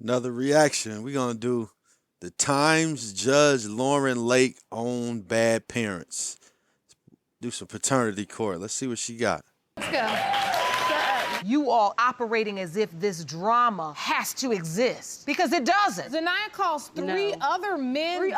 Another reaction. We're gonna do the Times Judge Lauren Lake on bad parents. Do some paternity court. Let's see what she got. Let's go. You all operating as if this drama has to exist because it doesn't. Zanaya calls three other men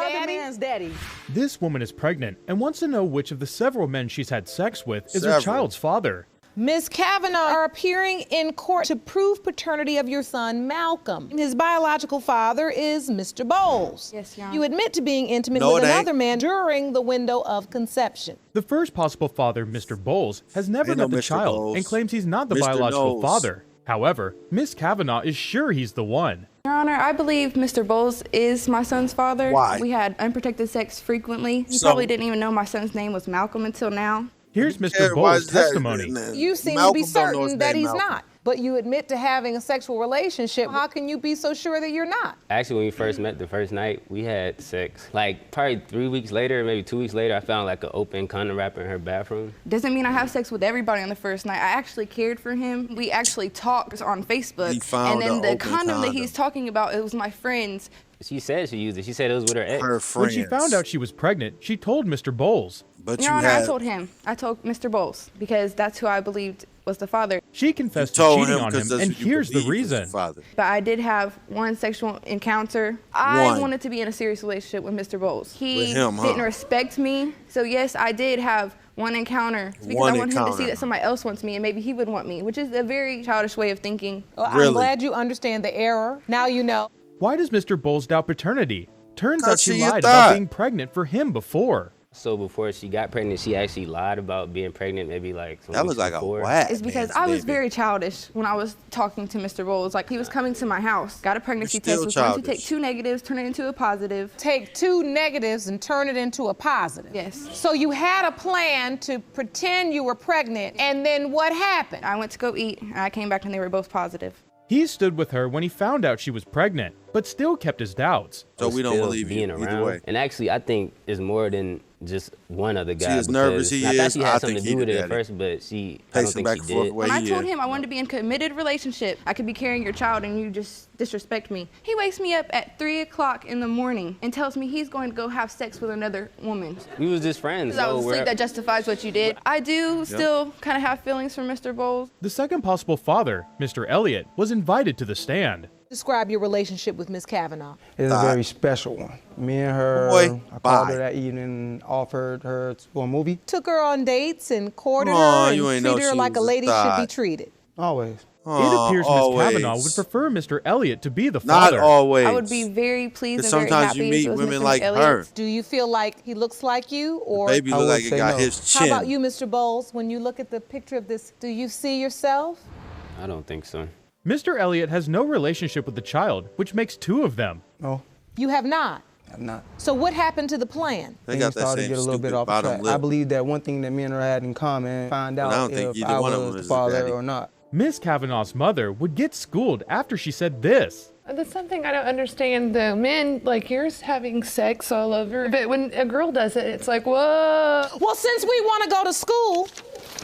daddy. This woman is pregnant and wants to know which of the several men she's had sex with is her Several. child's father. Ms. Kavanaugh are appearing in court to prove paternity of your son, Malcolm. His biological father is Mr. Bowles. Yes, Your Honor. You admit to being intimate No, with it ain't. another man during the window of conception. The first possible father, Mr. Bowles, has never Ain't met no the Mr. child Bowles. and claims he's not the Mr. biological knows. father. However, Miss Kavanaugh is sure he's the one. Your Honor, I believe Mr. Bowles is my son's father. Why? We had unprotected sex frequently. He So- probably didn't even know my son's name was Malcolm until now. Here's Yeah, Mr. why Bowles' is that? testimony. You seem Malcolm to be don't know his certain that name, he's Malcolm. not. But you admit to having a sexual relationship. How can you be so sure that you're not? Actually, when we first met the first night, we had sex. Like, probably 3 weeks later, maybe 2 weeks later, I found like an open condom wrapper in her bathroom. Doesn't mean I have sex with everybody on the first night. I actually cared for him. We actually talked on Facebook. He found and then an the open condom that condom. he's talking about, it was my friend's. She said she used it. She said it was with her ex. Her When friends. she found out she was pregnant, she told Mr. Bowles. But Your you Honor, had. I told him. I told Mr. Bowles because that's who I believed was the father. She confessed to told cheating him on 'cause him, that's and what you here's the believe is reason. father. But I did have one sexual encounter. I One. wanted to be in a serious relationship with Mr. Bowles. He With him, huh? didn't respect me. So yes, I did have one encounter. It's because One I want him to see encounter. that somebody else wants me and maybe he would want me, which is a very childish way of thinking. Well, Really? I'm glad you understand the error. Now you know. Why does Mr. Bowles doubt paternity? Turns out 'Cause she she a lied thot. about being pregnant for him before. So before she got pregnant, she actually lied about being pregnant maybe like some That weeks was like a before. whack. It's because man's I was baby. very childish when I was talking to Mr. Bowles. Like he was coming to my house, got a pregnancy You're still test, was going to take childish. 2 negatives, turn it into a positive. Take 2 negatives and turn it into a positive. Yes. So you had a plan to pretend you were pregnant, and then what happened? I went to go eat and I came back and they were both positive. He stood with her when he found out she was pregnant, but still kept his doubts. So was we don't still believe you being either around. way. And actually, I think it's more than just one other guy. as nervous because he I thought is, she I had something think to he do with the it at daddy. first, but I don't Pacing think back she and forth did. away. When I he told is. him I wanted to be in a committed relationship, I could be carrying your child and you just disrespect me. He wakes me up at 3 o'clock in the morning and tells me he's going to go have sex with another woman. We was just friends. Because I So was asleep, that justifies what you did. I do still kind of have feelings for Mr. Bowles. The second possible father, Mr. Elliott, was invited to the stand. Describe your relationship with Miss Kavanaugh. It's a very special one. Me and her, Boy, I called bye. her that evening, offered her for a movie. Took her on dates and courted Aw, her and you ain't know treated her she like a was a lady should be thot. treated. Always. It appears Miss always. Kavanaugh would prefer Mr. Elliott to be the Not father. always. I would be very pleased and very Sometimes happy you if meet it was women Mr. like Elliott. her. Do you feel like he looks like you, or Baby I look would like he say got no. his how chin. about you, Mr. Bowles? When you look at the picture of this, do you see yourself? I don't think so. Mr. Elliott has no relationship with the child, which makes 2 of them. No, You have not. I'm not. So what happened to the plan? They Things got that started to same get a little bit stupid off the bottom track. lip. I believe that one thing that me and her had in common, find But I don't out think if either I one of was them the is a father daddy. or not. Miss Kavanaugh's mother would get schooled after she said this. That's something I don't understand, though. Men, like yours, having sex all over. But when a girl does it, it's like, whoa. Well, since we want to go to school,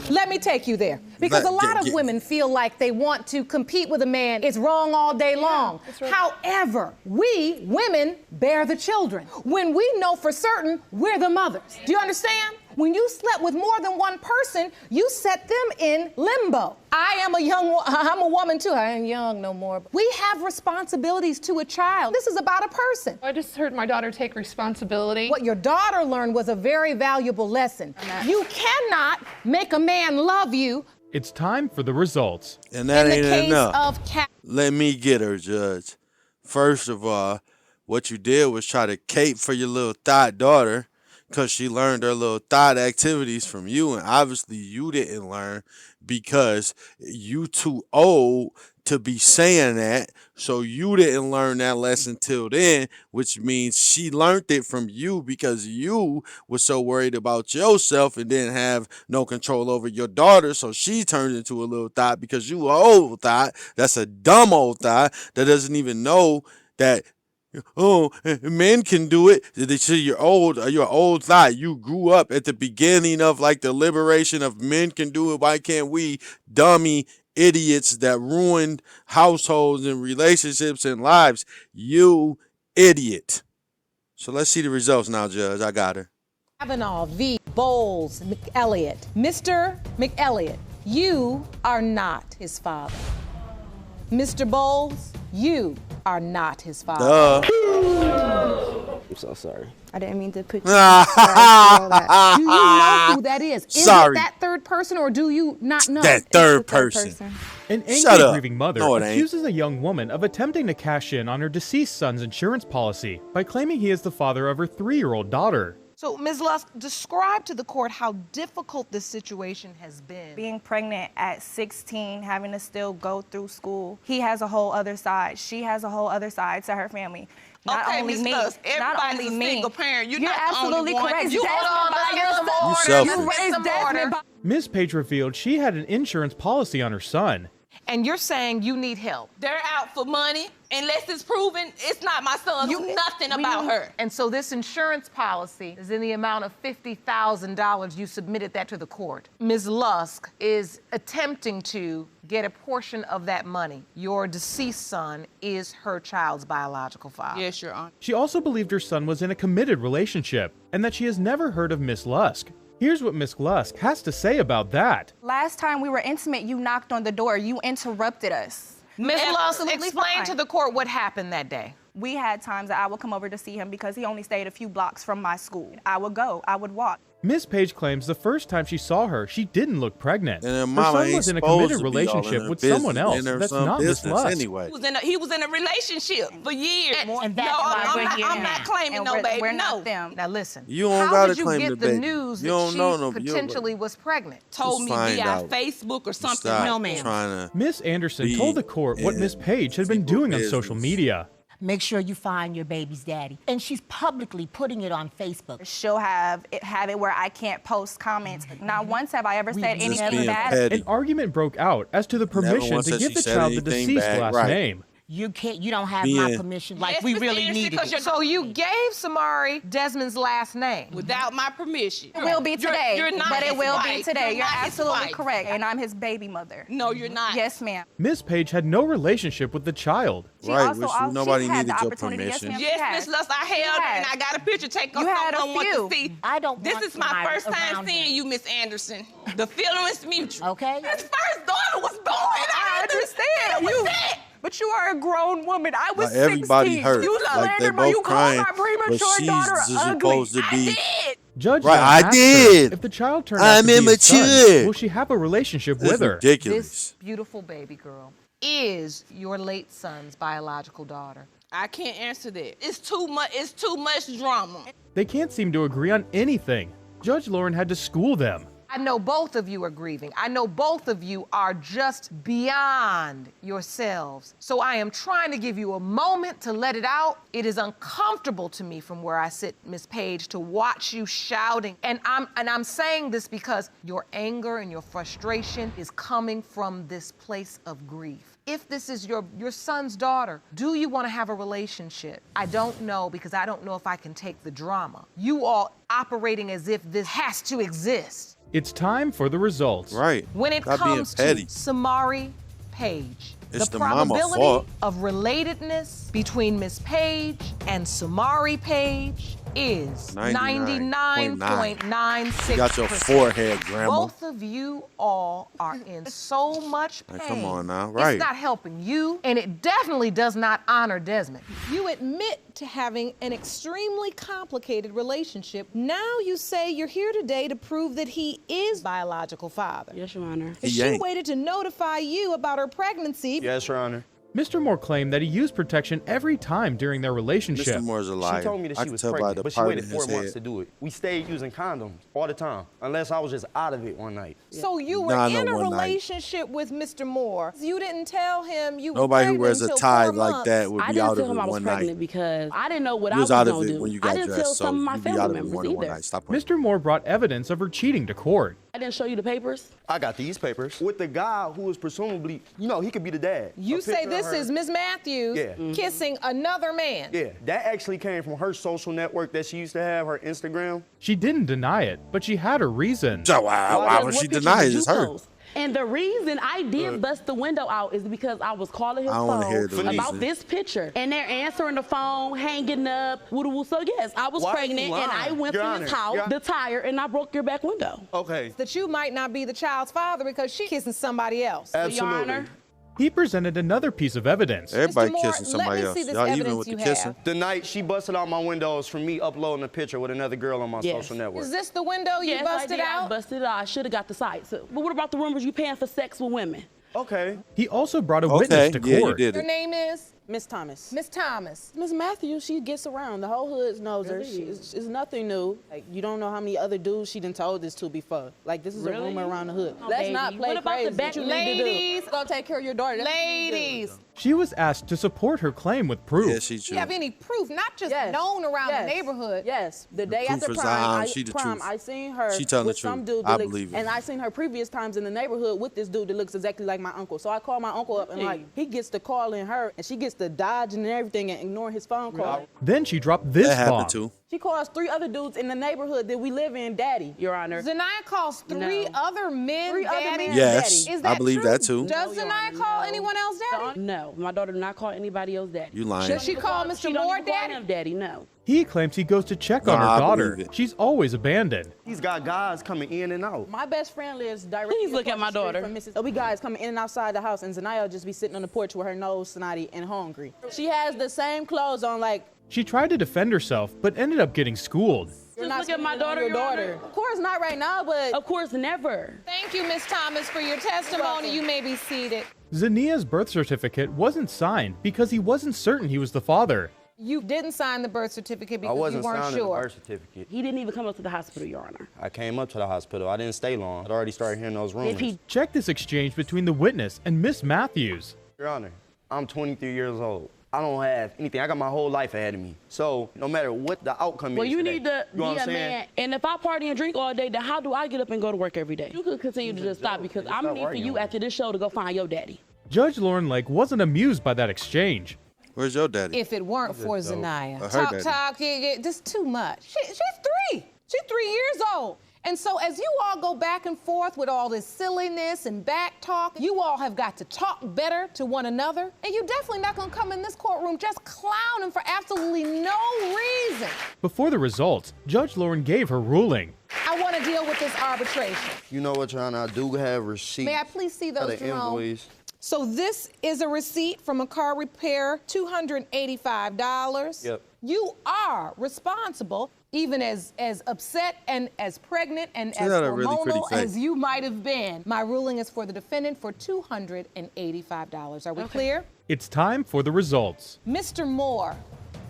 let me take you there. Because a lot of Get- women feel like they want to compete with a man. It's wrong all day long. that's right. However, we women bear the children. When we know for certain we're the mothers. Do you understand? When you slept with more than one person, you set them in limbo. I'm a woman too. I ain't young no more. We have responsibilities to a child. This is about a person. I just heard my daughter take responsibility. What your daughter learned was a very valuable lesson. You cannot make a man love you. It's time for the results. And that In ain't the case enough. of Let me get her, Judge. First of all, what you did was try to cape for your little thought daughter because she learned her little thought activities from you. And obviously you didn't learn because you too old to be saying that. So you didn't learn that lesson till then, which means she learned it from you because you were so worried about yourself and didn't have no control over your daughter. So she turned into a little thought because you a old thought. That's a dumb old thought that doesn't even know that men can do it. They say you're an old thought. You grew up at the beginning of like the liberation of men can do it. Why can't we? Dummy idiots that ruined households and relationships and lives. You idiot. So let's see the results now, Judge. I got her. Kavanaugh v. Bowles McElliott. Mr. McElliott, you are not his father. Mr. Bowles, you are not his father. I'm so sorry. I didn't mean to put you on that. Do you know who that is? Is Sorry. it that third person or do you not know? That third person. An Shut angry up. grieving mother No, it ain't. accuses a young woman of attempting to cash in on her deceased son's insurance policy by claiming he is the father of her 3-year-old daughter. So, Ms. Lusk, describe to the court how difficult this situation has been. Being pregnant at 16, having to still go through school. He has a whole other side. She has a whole other side to her family. Not Okay, only Ms. me. Lusk, Not everybody's only a me. single parent. You're You're not the only absolutely one. correct. You Desmond hold on, by let's get some yourself. You selfish. You raised Some Desmond order. by- Ms. Page revealed she had an insurance policy on her son. and you're saying you need help. They're out for money. Unless it's proven, it's not my son. You nothing about her. And so this insurance policy is in the amount of $50,000. You submitted that to the court. Ms. Lusk is attempting to get a portion of that money. Your deceased son is her child's biological father. Yes, Your Honor. She also believed her son was in a committed relationship and that she has never heard of Miss Lusk. Here's what Miss Lusk has to say about that. Last time we were intimate, you knocked on the door. You interrupted us. Ms. Lusk, Absolutely explain fine. to the court what happened that day. We had times that I would come over to see him because he only stayed a few blocks from my school. I would go. I would walk. Miss Page claims the first time she saw her, she didn't look pregnant. And her Her mama son ain't was in a supposed committed to be all in relationship her with business, someone else in her that's son not Miss business Lusk. anyway. He was in a relationship for years. And no, that's why I'm, we're not, here I'm now. not claiming And no baby. we're No. not them. Now listen. You don't how gotta did you claim get the the baby. news You that don't she know no- you don't- potentially was pregnant? Told me find via out. Facebook or something. Stop No, ma'am. trying to Miss Anderson be told the court what in Miss Page had been people's doing on social business. media. Make sure you find your baby's daddy. And she's publicly putting it on Facebook. She'll have it where I can't post comments. Not once have I ever said just anything being bad. petty. An argument broke out as to the permission once to said give she the said child the anything deceased bad, last right. name. You don't have my Being- permission like Yes, we Miss really Anderson, needed because it. you're So you gave Samari Desmond's last name. without my permission. It will be today, You're not but it his will wife. be today. You're not his absolutely wife. correct. And I'm his baby mother. No, you're not. Yes, ma'am. Miss Page had no relationship with the child. She Right, also, which she nobody had needed the your opportunity. Yes, permission. ma'am, she Yes, has. Miss Lust, I held her and I got a picture taken. You had a someone want few. to see. I don't This want is my Samari first time around seeing him. you, Miss Anderson. The feeling is mutual. Okay? His first daughter was born. I understand. You that. But you are a grown woman. I was Like everybody 16. hurt. You Like they slandered me. You both called crying, my but premature she's daughter supposed to ugly. be. Did. Judge Right, then I asked her did. if the child turned I'm out to be his son, immature. will she have a relationship This with is her? ridiculous. This beautiful baby girl is your late son's biological daughter. I can't answer that. It's too much. It's too much drama. They can't seem to agree on anything. Judge Lauren had to school them. I know both of you are grieving. I know both of you are just beyond yourselves. So I am trying to give you a moment to let it out. It is uncomfortable to me from where I sit, Miss Page, to watch you shouting. And I'm saying this because your anger and your frustration is coming from this place of grief. If this is your son's daughter, do you want to have a relationship? I don't know, because I don't know if I can take the drama. You all operating as if this has to exist. It's time for the results. Right. When it Stop being comes to petty. Samari Page, It's the the mama probability fault. of relatedness between Miss Page and Samari Page is 99.96%. You got your forehead, Grandma. Both of you all are in so much pain. Like, come on now, right. It's not helping you, and it definitely does not honor Desmond. You admit to having an extremely complicated relationship. Now you say you're here today to prove that he is biological father. Yes, Your Honor. He She ain't. waited to notify you about her pregnancy. Yes, Your Honor. Mr. Moore claimed that he used protection every time during their relationship. Mr. Moore's a liar. She told me that I she can was tell by pregnant, the but she part waited in 4 his months head. to do it. We stayed using condoms all the time, unless I was just out of it one night. So you were Nah, in no, a one night. relationship with Mr. Moore. You didn't tell him you were Nobody who pregnant wears a until tie 4 like months. that would I be didn't out of tell it him I was one pregnant night. because I didn't know what You I was was out of going to it do. when you I got didn't dressed, tell so some of my you be out family of it members more than one either. night. Stop playing. Mr. Moore brought evidence of her cheating to court. I didn't show you the papers. I got these papers with the guy who was presumably, he could be the dad. You A say picture of this her. is Miss Matthews Yeah. kissing another man. Yeah, that actually came from her social network that she used to have, her Instagram. She didn't deny it, but she had her reason. So why What would she pictures deny did it? you It's her. post? And the reason I did bust the window out is because I was calling his I don't wanna hear the phone about reason. this picture. And they're answering the phone, hanging up, woo-woo. So yes, I was Why are you pregnant and I lying? went Your to Honor, his house, Your- the tire, and I broke your back window. Okay. That you might not be the child's father because she kissing somebody else. Absolutely. Your Honor. He presented another piece of evidence. Everybody Moore, kissing let somebody me else. see this Y'all even evidence with the you kissing? have. The night she busted out my windows from me uploading a picture with another girl on my Yes. social network. Is this the window you Yes, busted I did. I out? busted it out. I should have got the sites. But what about the rumors you paying for sex with women? Okay. He also brought a witness to court. yeah, you did Your it. name is Miss Thomas. Miss Thomas. Miss Matthews, she gets around. The whole hood knows her. It's nothing new. Like, you don't know how many other dudes she done told this to before. Like, this is a rumor around the hood. Let's baby. not play What about the crazy. back What you need to do. ladies? Go take care of your daughter. That's what you need to do. Ladies, She was asked to support her claim with proof. Yeah, she do true. you have any proof, not just Yes. known around Yes. the neighborhood? Yes. The day proof after is prom, she the truth. I seen her She telling the with some truth. dude. I that looks- believe it. And I seen her previous times in the neighborhood with this dude that looks exactly like my uncle. So I called my uncle up and like, he gets to calling her and she gets to dodging and everything and ignoring his phone call. Then she dropped this That bomb. happened too. She calls 3 other dudes in the neighborhood that we live in daddy. Your Honor. Zanaya calls 3 No. other men 3 other daddy. men Yes, daddy. Is that I believe true? that too. Does Your Zanaya Honor, call no. anyone else daddy? No, my daughter did not call anybody else daddy. You lying. Does she call She Mr. don't Moore even call daddy? him daddy, no. He claims he goes to check on Nah, her I daughter. believe it. She's always abandoned. He's got guys coming in and out. My best friend lives directly Please look across at my the street daughter. from Mrs. We guys coming in and outside the house, and Zanaya will just be sitting on the porch with her nose snotty and hungry. She has the same clothes on, like, She tried to defend herself, but ended up getting schooled. you're Just not look at my spending it on daughter, your Your daughter. Honor. Of course not right now, but Of course, never. Thank you, Miss Thomas, for your testimony. You may be seated. Zania's birth certificate wasn't signed because he wasn't certain he was the father. You didn't sign the birth certificate I because you wasn't weren't signing the sure. birth certificate. He didn't even come up to the hospital, Your Honor. I came up to the hospital. I didn't stay long. I'd already started hearing those rumors. If he Check this exchange between the witness and Miss Matthews. Your Honor, I'm 23 years old. I don't have anything. I got my whole life ahead of me. So no matter what the outcome Well, is you today, need to you know be what a I'm saying? man. And if I party and drink all day, then how do I get up and go to work every day? You could continue to just stop because I'm not need for right, you Your after this show to go find your daddy. Judge Lauren Lake wasn't amused by that exchange. Where's your daddy? If it weren't for Zanaya. Her Talk, daddy. talk, yeah, just too much. She's 3. She's 3 years old. And so as you all go back and forth with all this silliness and back talk, you all have got to talk better to one another. And you're definitely not gonna come in this courtroom just clowning for absolutely no reason. Before the results, Judge Lauren gave her ruling. I wanna deal with this arbitration. You know what, Your Honor? I do have receipts. May I please see those, of the Jerome? invoice. So this is a receipt from a car repair, $285. Yep. You are responsible, even as upset and as pregnant and as got a really pretty hormonal face. as you might have been. My ruling is for the defendant for $285. Are we clear? It's time for the results. Mr. Moore,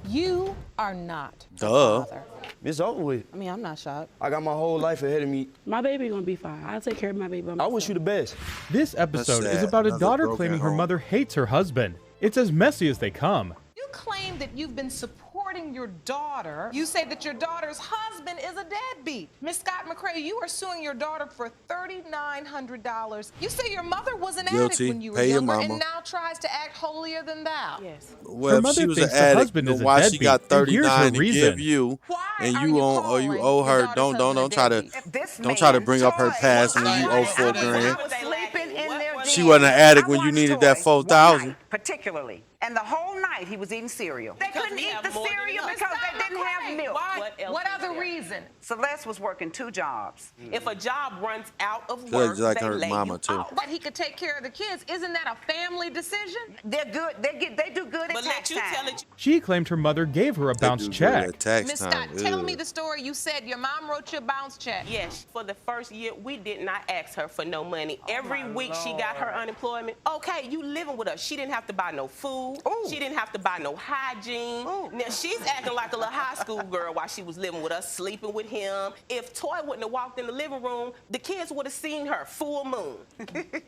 you are not the Duh. father. It's over with. I mean, I'm not shocked. I got my whole life ahead of me. My baby gonna be fine. I'll take care of my baby by I myself. wish you the best. This episode is sad. about a Another daughter broken claiming her home. mother hates her husband. It's as messy as they come. You claim that you've been supporting your daughter. You say that your daughter's husband is a deadbeat. Miss Scott McCrae, you are suing your daughter for $3,900. You say your mother was an addict Guilty. when you were Pay your younger mama. and now tries to act holier than thou. Yes. Well, Her if mother she was an thinks the addict, husband then is a why she deadbeat, got and here's her 39 to reason. give you, Why and are you you own, or you calling owe her? your daughter's Don't husband try a to, deadbeat? don't try to bring up her past when you owe $4,000. Sleeping in their She den. wasn't an addict I when you watched needed Toy that one 4,000. night, particularly. And the whole night he was eating cereal. They couldn't we eat have the more than cereal enough. because they didn't have milk. Why? What else What is other there? reason? Celeste was working 2 jobs. If a job runs out of She work, looks like they her lay mama, you too. off. But he could take care of the kids. Isn't that a family decision? They're good. They do good at But tax let you tell time. it. She claimed her mother gave her a bounce They do good check. at tax Miss time. Scott, tell Ugh. me the story. You said your mom wrote you a bounce check. Yes, for the first year, we did not ask her for no money. Every week she got her unemployment. Okay, you living with us. She didn't have to buy no food. She didn't have to buy no hygiene. Now she's acting like a little high school girl while she was living with us, sleeping with him. If Toy wouldn't have walked in the living room, the kids would have seen her full moon.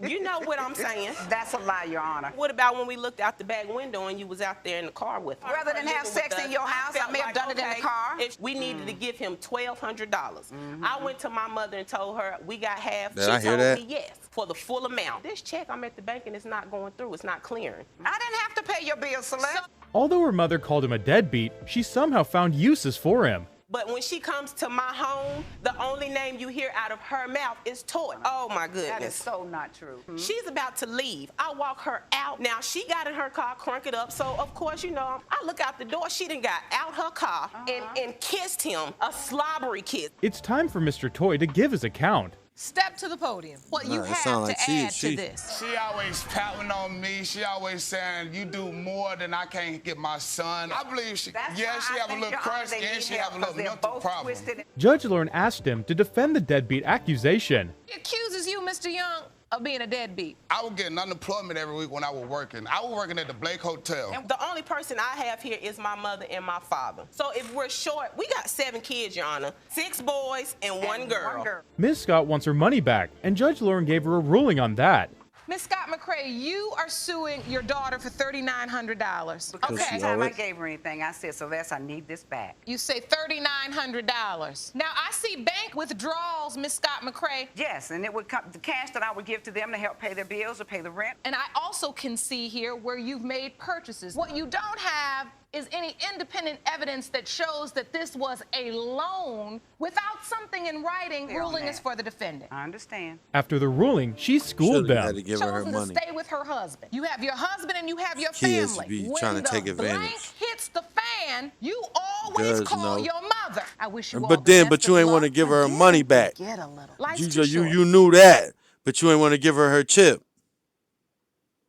You know what I'm saying? That's a lie, Your Honor. What about when we looked out the back window and you was out there in the car with her? Rather than have Living with sex in us, your house, I felt may have done it in the car. If we needed to give him $1,200. I went to my mother and told her we got half. Did She I hear told that? me yes, for the full amount. This check I'm at the bank and it's not going through. It's not clearing. I didn't have to pay your bill, Celeste. Although her mother called him a deadbeat, she somehow found uses for him. But when she comes to my home, the only name you hear out of her mouth is Toy. Oh my goodness. That is so not true. She's about to leave. I walk her out. Now she got in her car, crunk it up. So of course, you know, I look out the door. She done got out her car and kissed him a slobbery kiss. It's time for Mr. Toy to give his account. Step to the podium. What you have to add to this. She always pouting on me. She always saying, you do more than I can't get my son. I believe she, she have a little crush and she have a little mental problem. Judge Lauren asked him to defend the deadbeat accusation. He accuses you, Mr. Young, of being a deadbeat. I was getting unemployment every week when I was working. I was working at the Blake Hotel. And the only person I have here is my mother and my father. So if we're short, we got 7 kids, Your Honor. 6 boys and 1 girl. Ms. Scott wants her money back, and Judge Lauren gave her a ruling on that. Miss Scott McCrae, you are suing your daughter for $3,900. Because every time I gave her anything, I said, Sylvester, I need this back. You say $3,900. Now, I see bank withdrawals, Miss Scott McCrae. Yes, and it would come, the cash that I would give to them to help pay their bills or pay the rent. And I also can see here where you've made purchases. What you don't have is any independent evidence that shows that this was a loan without something in writing ruling is for the defendant. I understand. After the ruling, she schooled them. Had to give her Chosen money. to stay with her husband. You have your husband and you have your Kids family. be When trying to take the advantage. blank hits the fan, you always Does call know. your mother. I wish you all But the then, best but you of ain't want to luck. give her her money back. Get a little. Life's too You short. knew that, but you ain't want to give her her chip.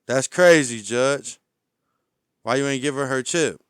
That's crazy, Judge. Why you ain't give her her chip?